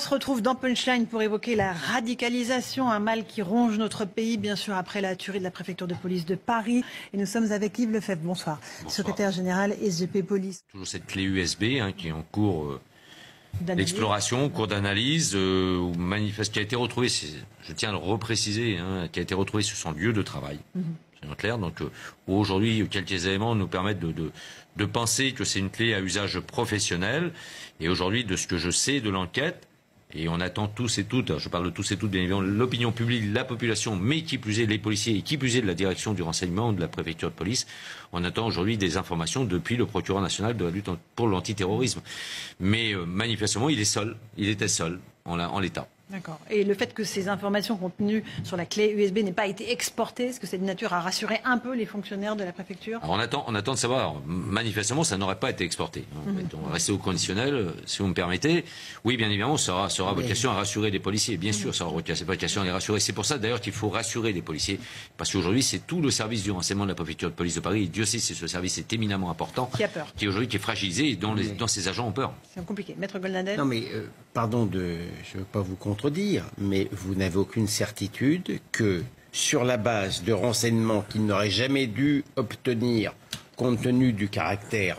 se retrouve dans Punchline pour évoquer la radicalisation, un mal qui ronge notre pays, bien sûr, après la tuerie de la préfecture de police de Paris. Et nous sommes avec Yves Lefebvre, bonsoir, secrétaire général SGP Police. Toujours cette clé USB qui est en cours d'exploration, cours d'analyse, qui a été retrouvée, je tiens à le repréciser, qui a été retrouvée sur son lieu de travail. C'est clair. Donc aujourd'hui, quelques éléments nous permettent de penser que c'est une clé à usage professionnel. Et aujourd'hui, de ce que je sais de l'enquête, et on attend tous et toutes, je parle de tous et toutes, bien évidemment, l'opinion publique, la population, mais qui plus est les policiers et qui plus est de la direction du renseignement, de la préfecture de police, on attend aujourd'hui des informations depuis le procureur national de la lutte pour l'antiterrorisme. Mais manifestement, il était seul en l'état. D'accord. Et le fait que ces informations contenues sur la clé USB n'aient pas été exportées, est-ce que c'est de nature à rassurer un peu les fonctionnaires de la préfecture? Alors on attend de savoir. Manifestement, ça n'aurait pas été exporté. On va rester au conditionnel, si vous me permettez. Oui, bien évidemment, ça aura vocation à rassurer les policiers. Bien sûr, ça aura vocation à les rassurer. C'est pour ça, d'ailleurs, qu'il faut rassurer les policiers. Parce qu'aujourd'hui, c'est tout le service du renseignement de la préfecture de police de Paris. Et Dieu sait si ce service est éminemment important. Qui a peur. Qui aujourd'hui est fragilisé et dont ses agents ont peur. C'est compliqué. Maître Goldnadel. Non, mais pardon je ne veux pas vous contredire, mais vous n'avez aucune certitude que sur la base de renseignements qu'il n'aurait jamais dû obtenir, compte tenu du caractère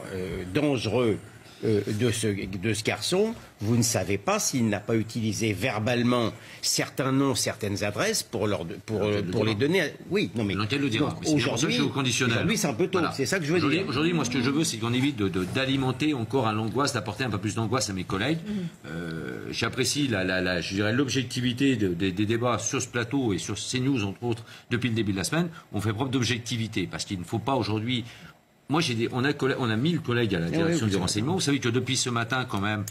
dangereux de ce garçon, vous ne savez pas s'il n'a pas utilisé verbalement certains noms, certaines adresses pour les donner. Oui, non mais l'enquête le dira. Aujourd'hui, c'est au conditionnel. Aujourd'hui, c'est un peu tôt. Voilà. C'est ça que je veux dire. Aujourd'hui, moi, ce que je veux, c'est qu'on évite d'alimenter encore à l'angoisse, d'apporter un peu plus d'angoisse à mes collègues. J'apprécie je dirais l'objectivité des débats sur ce plateau et sur CNews, entre autres, depuis le début de la semaine. On fait preuve d'objectivité parce qu'il ne faut pas aujourd'hui. Moi, on a 1000 collègues à la direction du renseignement. Vous savez que depuis ce matin, quand même,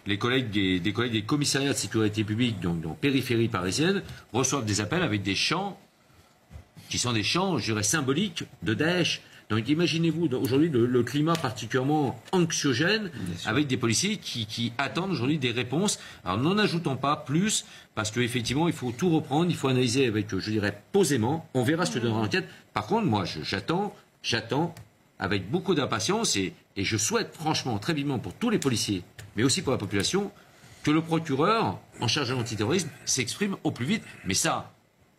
les collègues des commissariats de sécurité publique, donc périphérie parisienne, reçoivent des appels avec des chants qui sont des chants, je dirais, symboliques de Daesh. Donc imaginez-vous aujourd'hui le climat particulièrement anxiogène avec des policiers qui attendent aujourd'hui des réponses. Alors n'en ajoutons pas plus, parce qu'effectivement, il faut tout reprendre, il faut analyser avec, je dirais, posément. On verra ce que donnera l'enquête. Par contre, moi, j'attends avec beaucoup d'impatience et je souhaite franchement, très vivement pour tous les policiers, mais aussi pour la population, que le procureur en charge de l'antiterrorisme s'exprime au plus vite. Mais ça,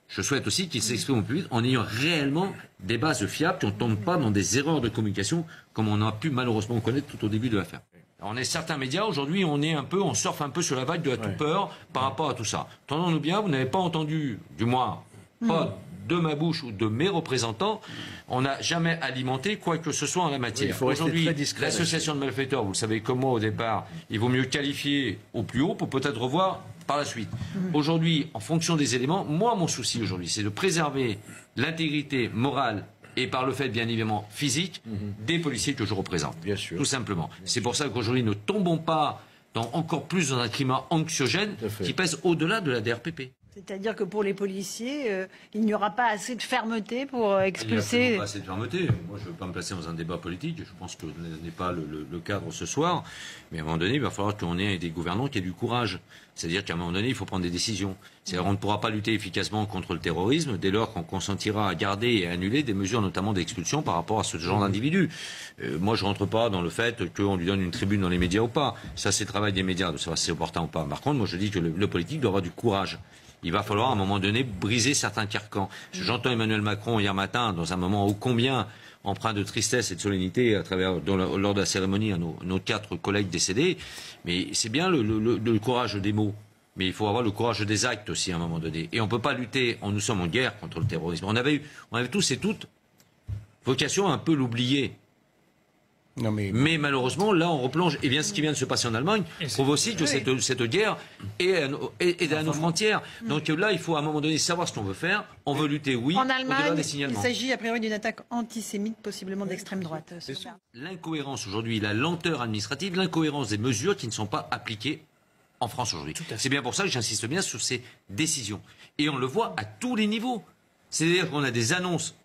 je souhaite aussi qu'il s'exprime au plus vite en ayant réellement des bases fiables, qu'on ne tombe pas dans des erreurs de communication comme on a pu malheureusement connaître tout au début de l'affaire. On est certains médias, aujourd'hui, on surfe un peu sur la vague de la toute peur par rapport à tout ça. Entendons-nous bien, vous n'avez pas entendu, du moins, pas de ma bouche ou de mes représentants, on n'a jamais alimenté quoi que ce soit en la matière. Oui, aujourd'hui, l'association de malfaiteurs, vous le savez comme moi au départ, il vaut mieux qualifier au plus haut pour peut-être revoir par la suite. Aujourd'hui, en fonction des éléments, moi, mon souci aujourd'hui, c'est de préserver l'intégrité morale et par le fait, bien évidemment, physique, des policiers que je représente. Bien sûr. Tout simplement. C'est pour ça qu'aujourd'hui, ne tombons pas encore plus dans un climat anxiogène qui pèse au-delà de la DRPP. C'est-à-dire que pour les policiers, il n'y aura pas assez de fermeté pour expulser... Il n'y a pas assez de fermeté. Moi, je ne veux pas me placer dans un débat politique. Je pense que ce n'est pas le cadre ce soir. Mais à un moment donné, il va falloir qu'on ait des gouvernants qui aient du courage. C'est-à-dire qu'à un moment donné, il faut prendre des décisions. C'est-à-dire qu'on ne pourra pas lutter efficacement contre le terrorisme dès lors qu'on consentira à garder et à annuler des mesures, notamment d'expulsion, par rapport à ce genre d'individus. Moi, je ne rentre pas dans le fait qu'on lui donne une tribune dans les médias ou pas. Ça, c'est le travail des médias de savoir si c'est opportun ou pas. Par contre, moi, je dis que le politique doit avoir du courage. Il va falloir à un moment donné briser certains carcans. J'entends Emmanuel Macron hier matin, dans un moment ô combien empreint de tristesse et de solennité lors de la cérémonie à nos 4 collègues décédés. Mais c'est bien le courage des mots. Mais il faut avoir le courage des actes aussi à un moment donné. Et on ne peut pas lutter, nous sommes en guerre contre le terrorisme. On avait tous et toutes vocation à un peu l'oublier. Non mais malheureusement, là, on replonge. Et bien, ce qui vient de se passer en Allemagne prouve aussi que cette guerre est à nos frontières. Donc là, il faut à un moment donné savoir ce qu'on veut faire. On veut lutter, oui. En Allemagne, il s'agit a priori d'une attaque antisémite, possiblement d'extrême droite. L'incohérence aujourd'hui, la lenteur administrative, l'incohérence des mesures qui ne sont pas appliquées en France aujourd'hui. C'est bien pour ça que j'insiste bien sur ces décisions. Et on le voit à tous les niveaux. C'est-à-dire qu'on a des annonces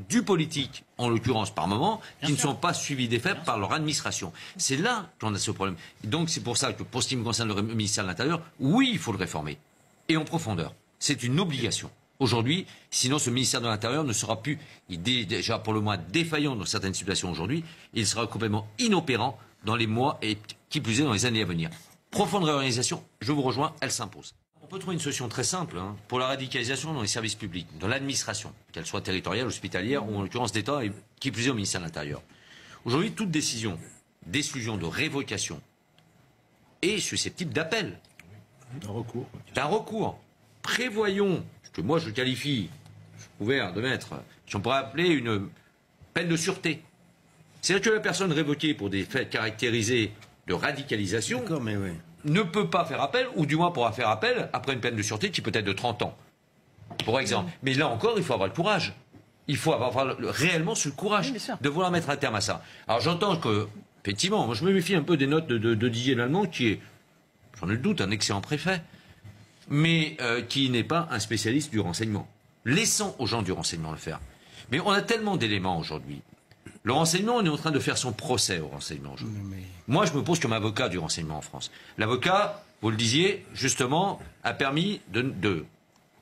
du politique, en l'occurrence par moment, qui ne sont pas suivis des faits par leur administration. C'est là qu'on a ce problème. Et donc c'est pour ça que, pour ce qui me concerne le ministère de l'Intérieur, oui, il faut le réformer. Et en profondeur. C'est une obligation. Aujourd'hui, sinon ce ministère de l'Intérieur ne sera plus, déjà pour le moins défaillant dans certaines situations aujourd'hui, il sera complètement inopérant dans les mois et qui plus est dans les années à venir. profonde réorganisation, je vous rejoins, elle s'impose. On peut trouver une solution très simple pour la radicalisation dans les services publics, dans l'administration, qu'elle soit territoriale, hospitalière ou en l'occurrence d'État, et qui plus est au ministère de l'Intérieur. Aujourd'hui, toute décision d'exclusion, de révocation est susceptible d'appel. D'un recours. Prévoyons, ce que moi je qualifie, ouvert de mettre, si on pourrait appeler une peine de sûreté. C'est-à-dire que la personne révoquée pour des faits caractérisés de radicalisation ne peut pas faire appel, ou du moins pourra faire appel après une peine de sûreté qui peut être de 30 ans, pour exemple. Mais là encore, il faut avoir le courage. Il faut avoir réellement ce courage de vouloir mettre un terme à ça. Alors j'entends que, effectivement, moi je me méfie un peu des notes de Didier Lallement, qui est, j'en ai le doute, un excellent préfet, mais qui n'est pas un spécialiste du renseignement. Laissons aux gens du renseignement le faire. Mais on a tellement d'éléments aujourd'hui. Le renseignement, on est en train de faire son procès au renseignement aujourd'hui. Moi, je me pose comme avocat du renseignement en France. L'avocat, vous le disiez, justement, a permis de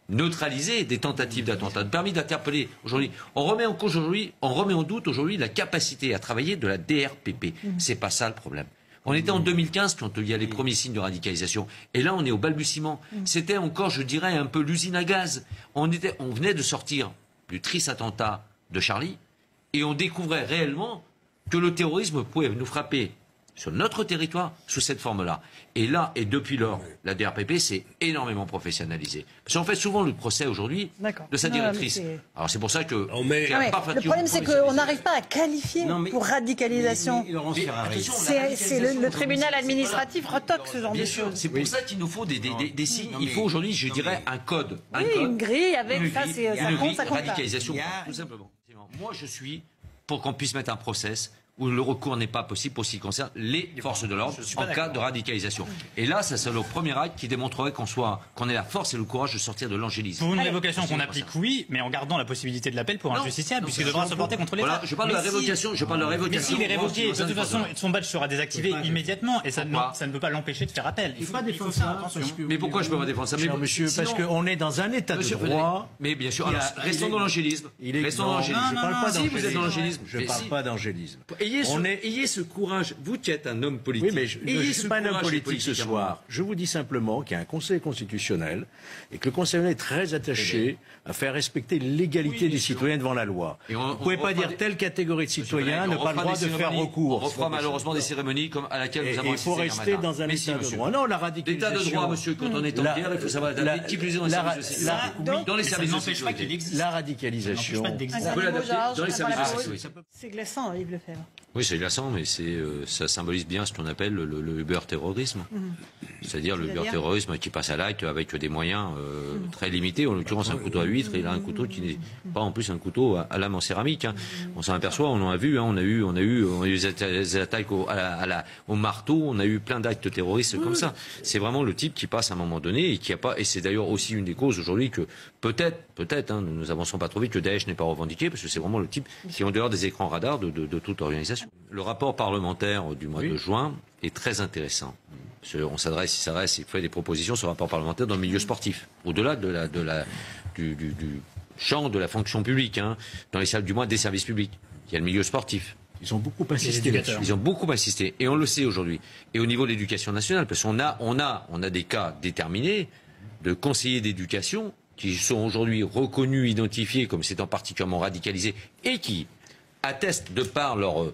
neutraliser des tentatives d'attentat, a permis d'interpeller aujourd'hui. On remet en cause aujourd'hui, on remet en doute aujourd'hui la capacité à travailler de la DRPP. C'est pas ça le problème. On était en 2015 quand il y a les premiers signes de radicalisation. Et là, on est au balbutiement. C'était encore, je dirais, un peu l'usine à gaz. On venait de sortir du triste attentat de Charlie. Et on découvrait réellement que le terrorisme pouvait nous frapper sur notre territoire sous cette forme-là. Et là, et depuis lors, la DRPP s'est énormément professionnalisée. Parce qu'on fait souvent le procès aujourd'hui de sa directrice. Alors c'est pour ça que... Le problème, c'est qu'on n'arrive pas à qualifier pour radicalisation. C'est le tribunal administratif retoque ce genre de choses. C'est pour ça qu'il nous faut des signes. Il faut aujourd'hui, je dirais, un code. Une grille avec ça, ça compte. Radicalisation, tout simplement. Moi, je suis pour qu'on puisse mettre un process où le recours n'est pas possible pour ce qui concerne les forces de l'ordre en cas de radicalisation. Et là, ça c'est le premier acte qui démontrerait qu'on ait la force et le courage de sortir de l'angélisme. Pour une révocation qu'on applique, oui, mais en gardant la possibilité de l'appel pour un justiciable, puisqu'il devra se porter contre l'État. Je parle de la révocation. Mais s'il est révoqué, de toute façon, son badge sera désactivé immédiatement et ça ne peut pas l'empêcher de faire appel. Il faut pas défendre ça. Mais pourquoi je peux pas défendre ça, monsieur, parce qu'on est dans un état de droit. Mais bien sûr, restons dans l'angélisme. Restons dans l'angélisme. Je parle pas d'angélisme. Si vous êtes dans l'angélisme. Je parle pas d'angélisme. Ayez ce courage, vous qui êtes un homme politique. Oui, mais je ne suis pas un homme politique ce soir. Je vous dis simplement qu'il y a un Conseil constitutionnel et que le Conseil est très attaché à faire respecter l'égalité des citoyens devant la loi. Vous ne pouvez pas dire telle catégorie de citoyens n'a pas le droit de faire recours. On refera malheureusement des cérémonies comme à laquelle nous avons assisté. Il faut rester dans un état de droit. Non, la radicalisation. L'état de droit, monsieur, quand on est en guerre, il faut savoir qui plus est dans les services de sécurité. La radicalisation. On peut l'adapter dans les services de sécurité. C'est glaçant, Yves Lefebvre. Oui, c'est glaçant, mais ça symbolise bien ce qu'on appelle le Uber-terrorisme. C'est-à-dire le Uber-terrorisme qui passe à l'acte avec des moyens très limités. En l'occurrence, un couteau à huître, et il a un couteau qui n'est pas en plus un couteau à lame en céramique. On s'en aperçoit, on en a vu, on a eu des attaques au marteau, on a eu plein d'actes terroristes comme ça. C'est vraiment le type qui passe à un moment donné et qui a pas. Et c'est d'ailleurs aussi une des causes aujourd'hui que peut-être, nous avançons pas trop vite, que Daesh n'est pas revendiqué, parce que c'est vraiment le type qui est en dehors des écrans radars de toute organisation. Le rapport parlementaire du mois de juin est très intéressant. On s'adresse, il fait des propositions sur le rapport parlementaire dans le milieu sportif, au-delà du champ de la fonction publique, dans les salles du moins des services publics. Il y a le milieu sportif. Ils ont beaucoup insisté là-dessus. Ils ont beaucoup insisté, et on le sait aujourd'hui. Et au niveau de l'éducation nationale, parce qu'on a des cas déterminés de conseillers d'éducation qui sont aujourd'hui reconnus, identifiés comme s'étant particulièrement radicalisés et qui attestent de par leur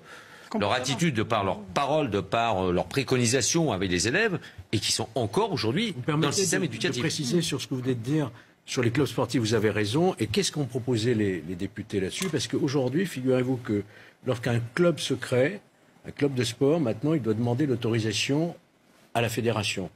attitude, de par leurs paroles, de par leurs préconisations avec les élèves, et qui sont encore aujourd'hui dans le système éducatif. Vous préciser sur ce que vous venez de dire sur les clubs sportifs, vous avez raison. Et qu'est-ce qu'ont proposé les députés là-dessus? Parce qu'aujourd'hui, figurez-vous que lorsqu'un club se crée, un club de sport, maintenant, il doit demander l'autorisation à la fédération.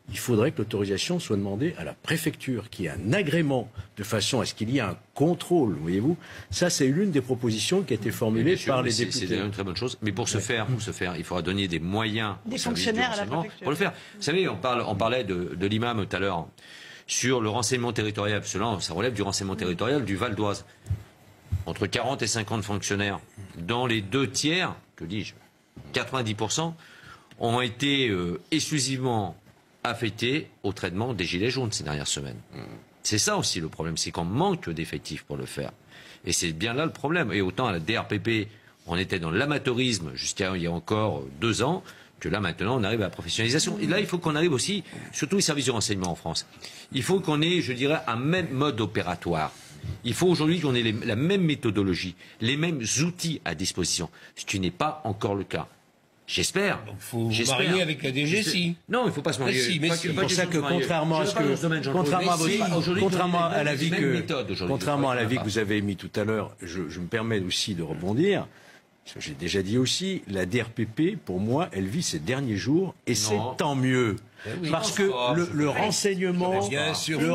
Il faudrait que l'autorisation soit demandée à la préfecture, qui ait un agrément, de façon à ce qu'il y ait un contrôle, voyez-vous. Ça, c'est l'une des propositions qui a été formulée par les députés. C'est une très bonne chose. Mais pour ce faire, il faudra donner des moyens des fonctionnaires à la préfecture pour le faire. Vous savez, on parlait de l'imam tout à l'heure sur le renseignement territorial. Cela, ça relève du renseignement territorial du Val d'Oise. Entre 40 et 50 fonctionnaires, dans les 2 tiers, que dis-je, 90%, ont été exclusivement affectés au traitement des gilets jaunes ces dernières semaines. C'est ça aussi le problème, c'est qu'on manque d'effectifs pour le faire. Et c'est bien là le problème. Et autant à la DRPP, on était dans l'amateurisme jusqu'à il y a encore 2 ans, que là maintenant on arrive à la professionnalisation. Et là il faut qu'on arrive aussi, surtout les services de renseignement en France, il faut qu'on ait, je dirais, un même mode opératoire. Il faut aujourd'hui qu'on ait la même méthodologie, les mêmes outils à disposition, ce qui n'est pas encore le cas. J'espère. Il faut marier avec la DGSI. Non, il ne faut pas se marier. C'est pour ça que contrairement à l'avis que vous avez émis tout à l'heure, je me permets aussi de rebondir. J'ai déjà dit aussi, la DRPP, pour moi, elle vit ses derniers jours, et c'est tant mieux. Parce que le renseignement, le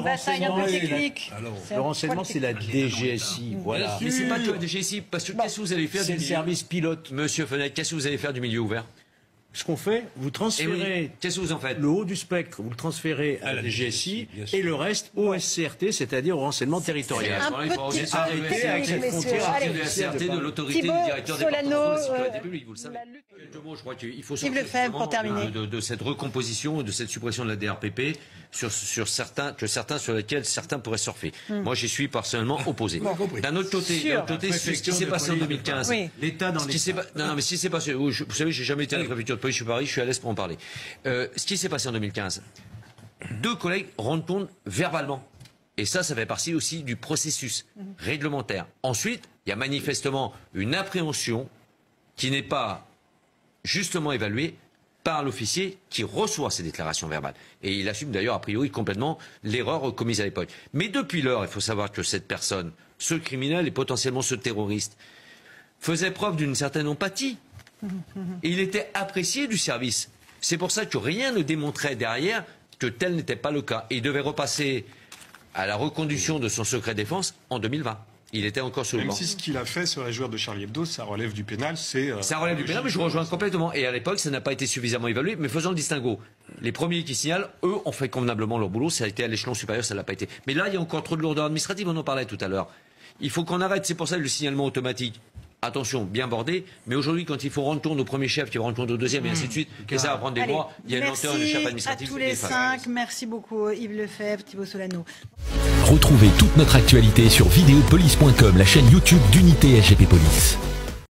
renseignement, c'est la DGSI, voilà. Mais c'est pas que la DGSI, parce que qu'est-ce que vous allez faire du service pilote, Monsieur Fenech, qu'est-ce que vous allez faire du milieu ouvert? Ce qu'on fait, vous transférez qu'est-ce que vous en faites? Le haut du spectre, vous le transférez à la DGSI et le reste au SCRT, c'est-à-dire au renseignement territorial. Arrêtez avec cette frontière de la SCRT, de l'autorité du directeur départemental de la sécurité publique, vous le savez. Quelques mots, je crois qu'il faut sortir de cette recomposition, de cette suppression de la DRPP sur certains sur lesquels certains pourraient surfer. Moi, j'y suis personnellement opposé. D'un autre côté, ce qui s'est passé en 2015, l'État dans l'État. Non, mais ce qui s'est passé, vous savez, j'ai jamais été à la préfecture de police de Paris, je suis à l'aise pour en parler. Ce qui s'est passé en 2015, 2 collègues rendent compte verbalement. Et ça fait partie aussi du processus réglementaire. Ensuite, il y a manifestement une appréhension qui n'est pas justement évaluée par l'officier qui reçoit ces déclarations verbales. Et il assume d'ailleurs a priori complètement l'erreur commise à l'époque. Mais depuis lors, il faut savoir que cette personne, ce criminel et potentiellement ce terroriste, faisait preuve d'une certaine empathie. Et il était apprécié du service. C'est pour ça que rien ne démontrait derrière que tel n'était pas le cas. Et il devait repasser à la reconduction de son secret défense en 2020. Il était encore sur le banc. Même si ce qu'il a fait, se réjouir de Charlie Hebdo, ça relève du pénal, ça relève du pénal, mais je rejoins complètement. Et à l'époque, ça n'a pas été suffisamment évalué, mais faisons le distinguo. Les premiers qui signalent, eux, ont fait convenablement leur boulot, ça a été à l'échelon supérieur, ça ne l'a pas été. Mais là, il y a encore trop de lourdeur administrative, on en parlait tout à l'heure. Il faut qu'on arrête, c'est pour ça le signalement automatique. Attention, bien bordé, mais aujourd'hui, quand il faut rendre compte au premier chef, qui va rendre compte au deuxième, et ainsi de suite, et ça va prendre des mois, il y a une lenteur de chef administratif. Merci à tous les 5, merci beaucoup Yves Lefebvre, Thibault Solano. Retrouvez toute notre actualité sur videopolice.com, la chaîne YouTube d'Unité SGP Police.